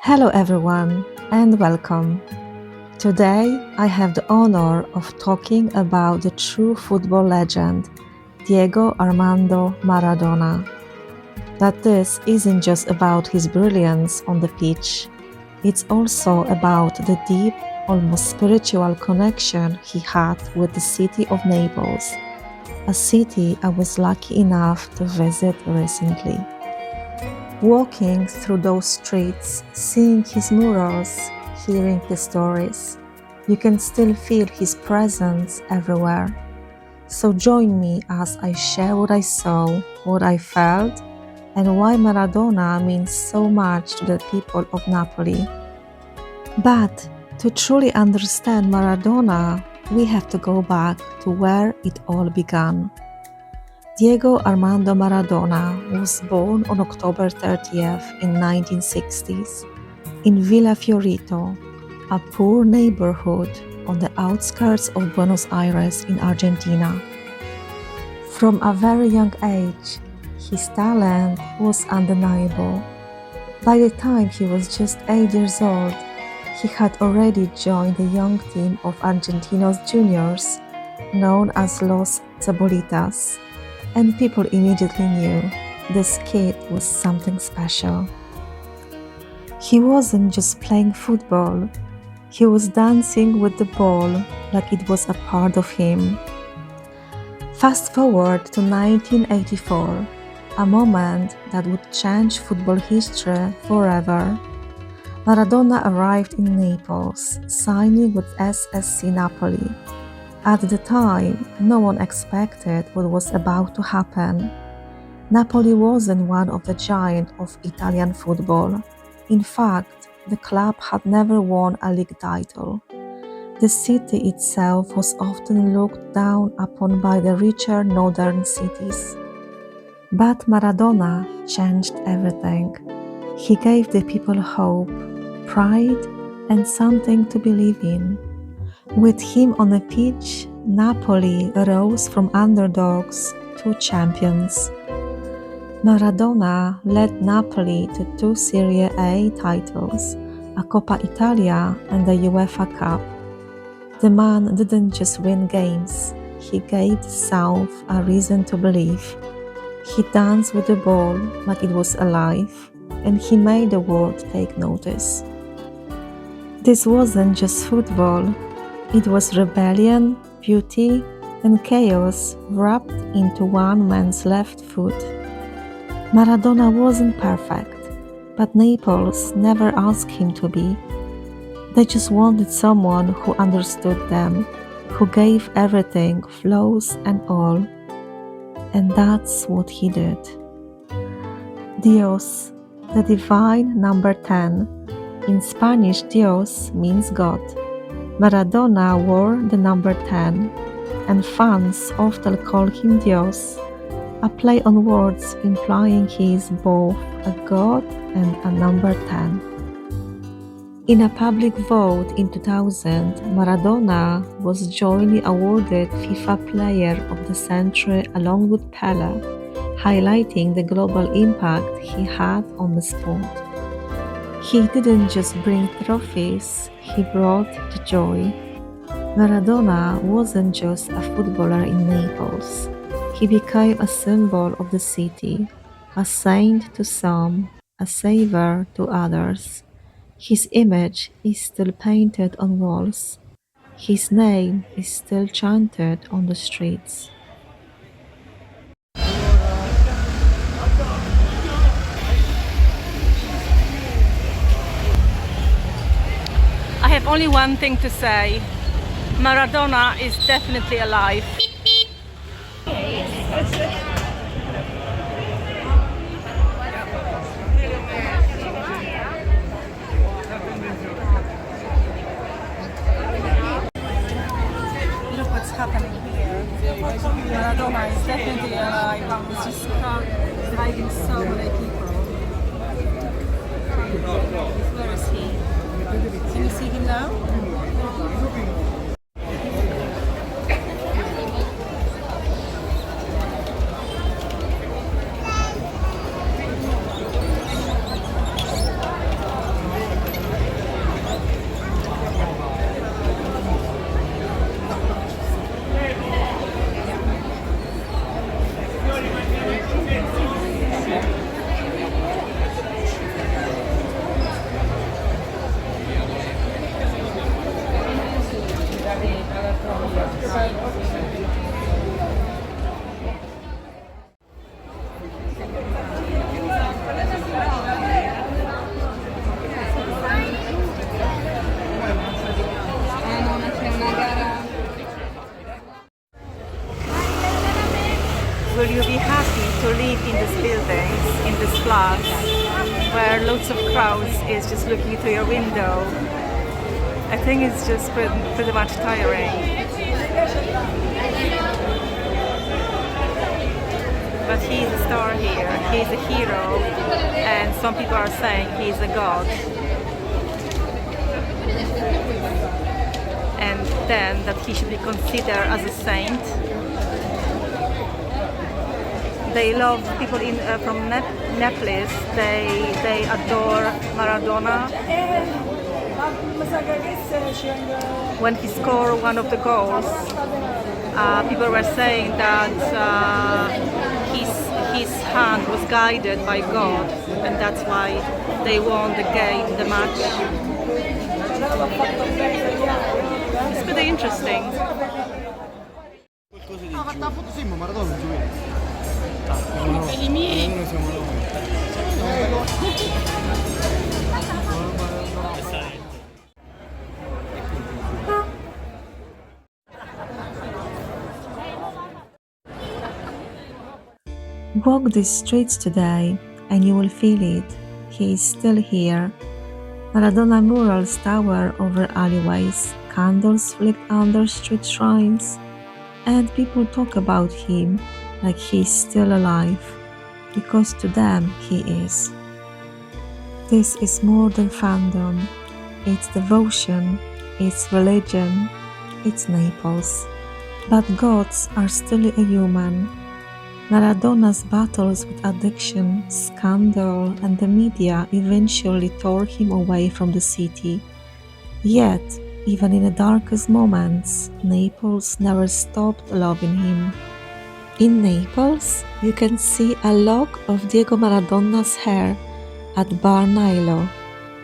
Hello, everyone, and welcome. Today, I have the honor of talking about the true football legend, Diego Armando Maradona. But this isn't just about his brilliance on the pitch, it's also about the deep, almost spiritual connection he had with the city of Naples, a city I was lucky enough to visit recently. Walking through those streets, seeing his murals, hearing his stories, you can still feel his presence everywhere. So join me as I share what I saw, what I felt, and why Maradona means so much to the people of Napoli. But to truly understand Maradona, we have to go back to where it all began. Diego Armando Maradona was born on October 30th in 1960s in Villa Fiorito, a poor neighborhood on the outskirts of Buenos Aires in Argentina. From a very young age, his talent was undeniable. By the time he was just 8 years old, he had already joined the young team of Argentinos juniors known as Los Zabolitas, and people immediately knew this kid was something special. He wasn't just playing football, he was dancing with the ball like it was a part of him. Fast forward to 1984, a moment that would change football history forever. Maradona arrived in Naples, signing with SSC Napoli. At the time, no one expected what was about to happen. Napoli wasn't one of the giants of Italian football. In fact, the club had never won a league title. The city itself was often looked down upon by the richer northern cities. But Maradona changed everything. He gave the people hope, pride, and something to believe in. With him on the pitch, Napoli rose from underdogs to champions. Maradona led Napoli to 2 Serie A titles, a Coppa Italia and the UEFA Cup. The man didn't just win games, he gave the South a reason to believe. He danced with the ball like it was alive, and he made the world take notice. This wasn't just football. It was rebellion, beauty, and chaos wrapped into one man's left foot. Maradona wasn't perfect, but Naples never asked him to be. They just wanted someone who understood them, who gave everything, flaws and all. And that's what he did. Dios, the divine number 10. In Spanish, Dios means God. Maradona wore the number 10, and fans often call him Dios, a play on words implying he is both a god and a number 10. In a public vote in 2000, Maradona was jointly awarded FIFA Player of the Century along with Pele, highlighting the global impact he had on the sport. He didn't just bring trophies, he brought the joy. Maradona wasn't just a footballer in Naples. He became a symbol of the city, a saint to some, a savior to others. His image is still painted on walls. His name is still chanted on the streets. I have only one thing to say. Maradona is definitely alive. Look what's happening here. Maradona is definitely alive. It's just driving so many people. Where is he? Can you see him now? of crowds is just looking through your window. I think it's just pretty much tiring. But he's a star here, he's a hero, and some people are saying he's a god. And then that he should be considered as a saint. They love people from Naples. They adore Maradona. When he scored one of the goals, people were saying that his hand was guided by God, and that's why they won the game, the match. It's pretty interesting. Ha fatto la foto sì, ma Maradona non gioca. I miei. Walk these streets today and you will feel it. He is still here. Maradona murals tower over alleyways, candles flick under street shrines, and people talk about him like he is still alive, because to them he is. This is more than fandom. It's devotion, it's religion, it's Naples. But gods are still a human. Maradona's battles with addiction, scandal, and the media eventually tore him away from the city. Yet, even in the darkest moments, Naples never stopped loving him. In Naples, you can see a lock of Diego Maradona's hair at Bar Nilo,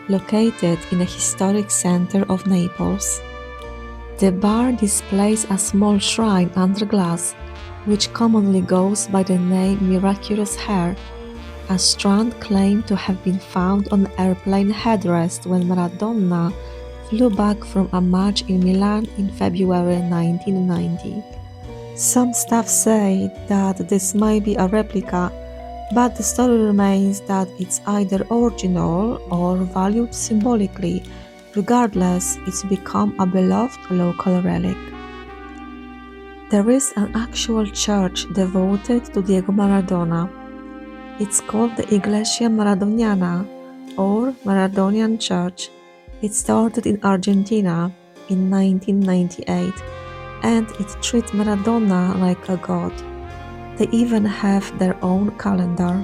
located in a historic center of Naples. The bar displays a small shrine under glass, which commonly goes by the name Miraculous Hair, a strand claimed to have been found on an airplane headrest when Maradona flew back from a match in Milan in February 1990. Some staff say that this might be a replica, but the story remains that it's either original or valued symbolically. Regardless, it's become a beloved local relic. There is an actual church devoted to Diego Maradona. It's called the Iglesia Maradoniana, or Maradonian Church. It started in Argentina in 1998, and it treats Maradona like a god. They even have their own calendar.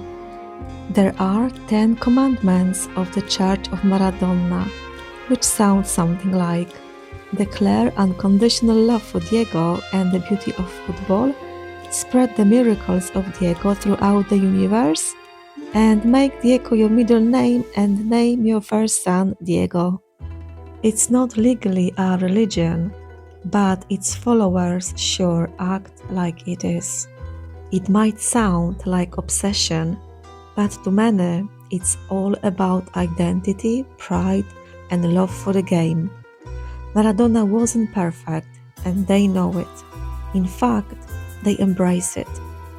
There are 10 commandments of the Church of Maradona, which sound something like: declare unconditional love for Diego and the beauty of football, spread the miracles of Diego throughout the universe, and make Diego your middle name and name your first son Diego. It's not legally a religion, but its followers sure act like it is. It might sound like obsession, but to many, it's all about identity, pride, and love for the game. Maradona wasn't perfect, and they know it. In fact, they embrace it.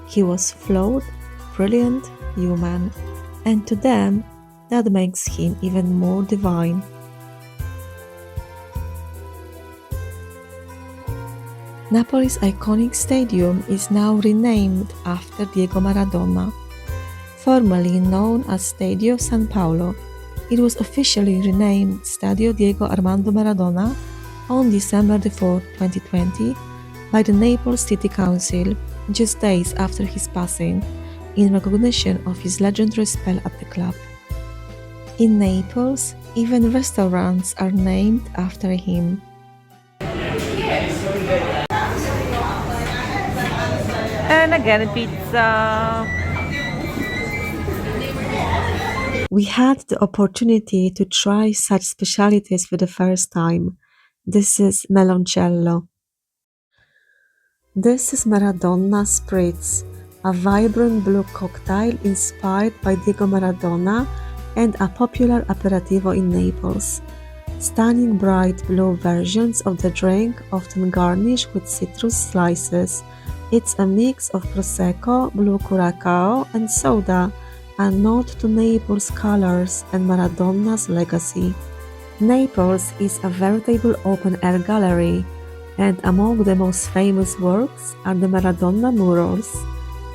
He was flawed, brilliant, human, and to them, that makes him even more divine. Napoli's iconic stadium is now renamed after Diego Maradona. Formerly known as Stadio San Paolo, it was officially renamed Stadio Diego Armando Maradona on December 4, 2020 by the Naples City Council, just days after his passing, in recognition of his legendary spell at the club. In Naples, even restaurants are named after him. And again, pizza. We had the opportunity to try such specialities for the first time. This is meloncello. This is Maradona Spritz, a vibrant blue cocktail inspired by Diego Maradona and a popular aperitivo in Naples. Stunning bright blue versions of the drink often garnished with citrus slices. It's a mix of Prosecco, blue Curacao, and soda, a nod to Naples' colors and Maradona's legacy. Naples is a veritable open-air gallery, and among the most famous works are the Maradona murals,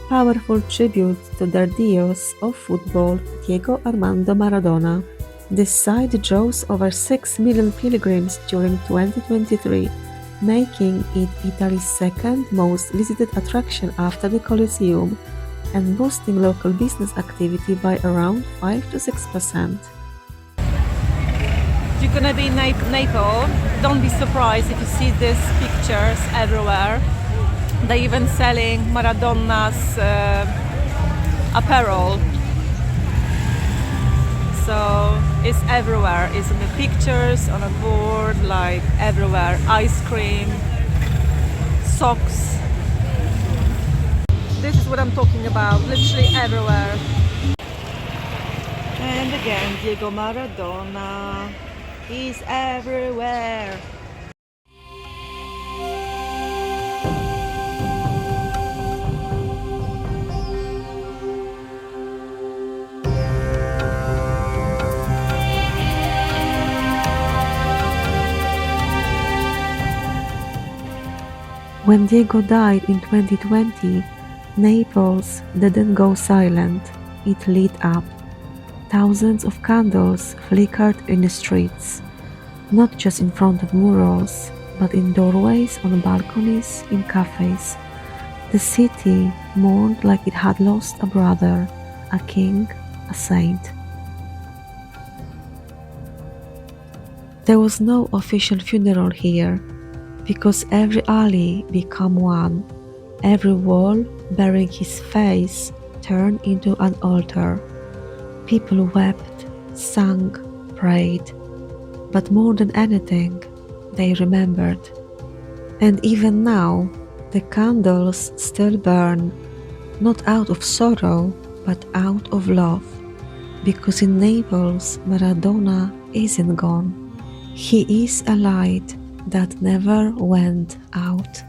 powerful tributes to the Dios of football, Diego Armando Maradona. This site draws over 6 million pilgrims during 2023, making it Italy's second most visited attraction after the Colosseum, and boosting local business activity by around 5 to 6%. If you're gonna be in Naples, don't be surprised if you see these pictures everywhere. They're even selling Maradona's apparel. So it's everywhere. It's in the pictures, on a board, like everywhere. Ice cream, socks. This is what I'm talking about, literally everywhere. And again, Diego Maradona is everywhere. When Diego died in 2020, Naples didn't go silent, it lit up. Thousands of candles flickered in the streets, not just in front of murals, but in doorways, on balconies, in cafes. The city mourned like it had lost a brother, a king, a saint. There was no official funeral here, because every alley became one, every wall bearing his face turned into an altar. People wept, sang, prayed, but more than anything, they remembered. And even now, the candles still burn, not out of sorrow, but out of love, because in Naples, Maradona isn't gone. He is a light that never went out.